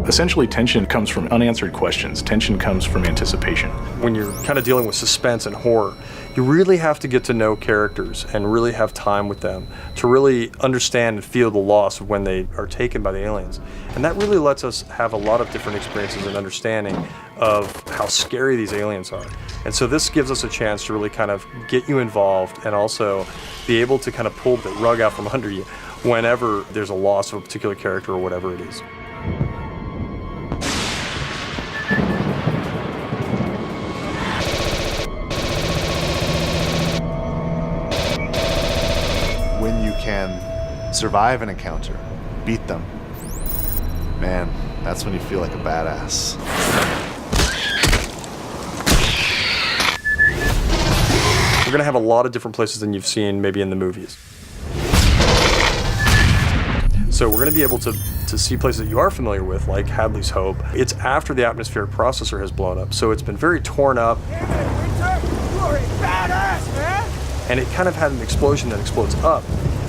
Essentially, tension comes from unanswered questions. Tension comes from anticipation. When you're kind of dealing with suspense and horror, you really have to get to know characters and really have time with them to really understand and feel the loss of when they are taken by the aliens. And that really lets us have a lot of different experiences and understanding of how scary these aliens are. And so this gives us a chance to really kind of get you involved and also be able to kind of pull the rug out from under you whenever there's a loss of a particular character or whatever it is. When you can survive an encounter, beat them, man, that's when you feel like a badass. We're going to have a lot of different places than you've seen maybe in the movies. So we're going to be able to see places that you are familiar with, like Hadley's Hope. It's after the atmospheric processor has blown up, so it's been very torn up. Damn it, Winter! You are a badass, man! And it kind of had an explosion that explodes up,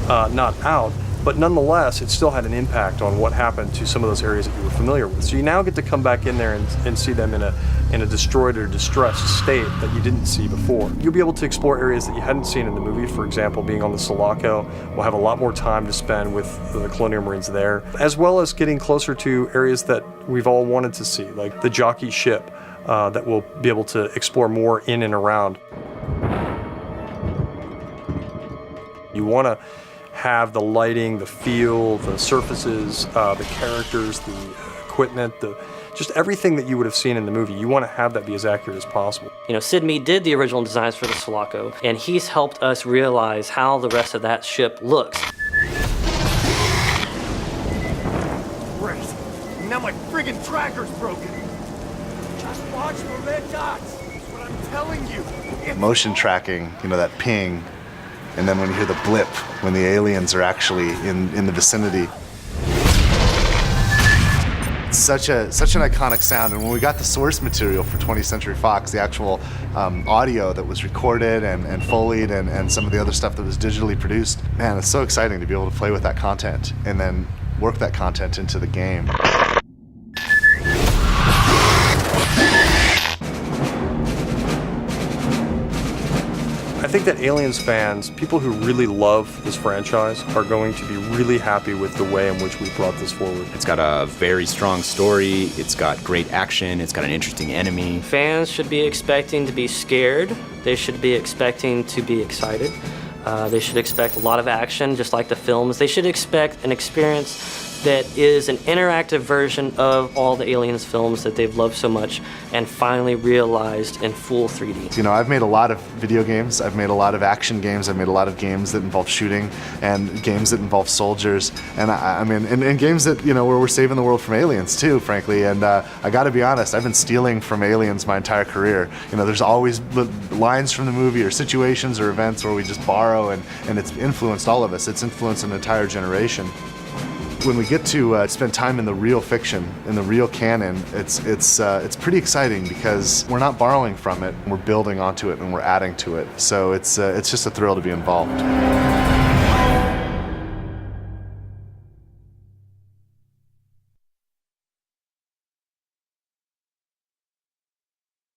not out, but nonetheless, it still had an impact on what happened to some of those areas that you were familiar with. So you now get to come back in there and see them in a destroyed or distressed state that you didn't see before. You'll be able to explore areas that you hadn't seen in the movie. For example, being on the Sulaco, we'll have a lot more time to spend with the Colonial Marines there, as well as getting closer to areas that we've all wanted to see, like the jockey ship that we'll be able to explore more in and around. You want to have the lighting, the feel, the surfaces, the characters, the equipment, just everything that you would have seen in the movie. You want to have that be as accurate as possible. You know, Sid Mead did the original designs for the Sulaco, and he's helped us realize how the rest of that ship looks. Great. Now my friggin' tracker's broken. Just watch for red dots. That's what I'm telling you. Motion tracking, you know, that ping, and then when you hear the blip, when the aliens are actually in the vicinity. It's such an iconic sound, and when we got the source material for 20th Century Fox, the actual audio that was recorded and Foleyed and some of the other stuff that was digitally produced, man, it's so exciting to be able to play with that content and then work that content into the game. I think that Aliens fans, people who really love this franchise, are going to be really happy with the way in which we brought this forward. It's got a very strong story, it's got great action, it's got an interesting enemy. Fans should be expecting to be scared. They should be expecting to be excited. They should expect a lot of action, just like the films. They should expect an experience that is an interactive version of all the Aliens films that they've loved so much and finally realized in full 3D. You know, I've made a lot of video games, I've made a lot of action games, I've made a lot of games that involve shooting and games that involve soldiers, and I mean, and games that, you know, where we're saving the world from aliens too, frankly, and I gotta be honest, I've been stealing from aliens my entire career. You know, there's always lines from the movie or situations or events where we just borrow, and it's influenced all of us. It's influenced an entire generation. When we get to spend time in the real fiction, in the real canon, it's pretty exciting because we're not borrowing from it, we're building onto it and we're adding to it. So it's just a thrill to be involved.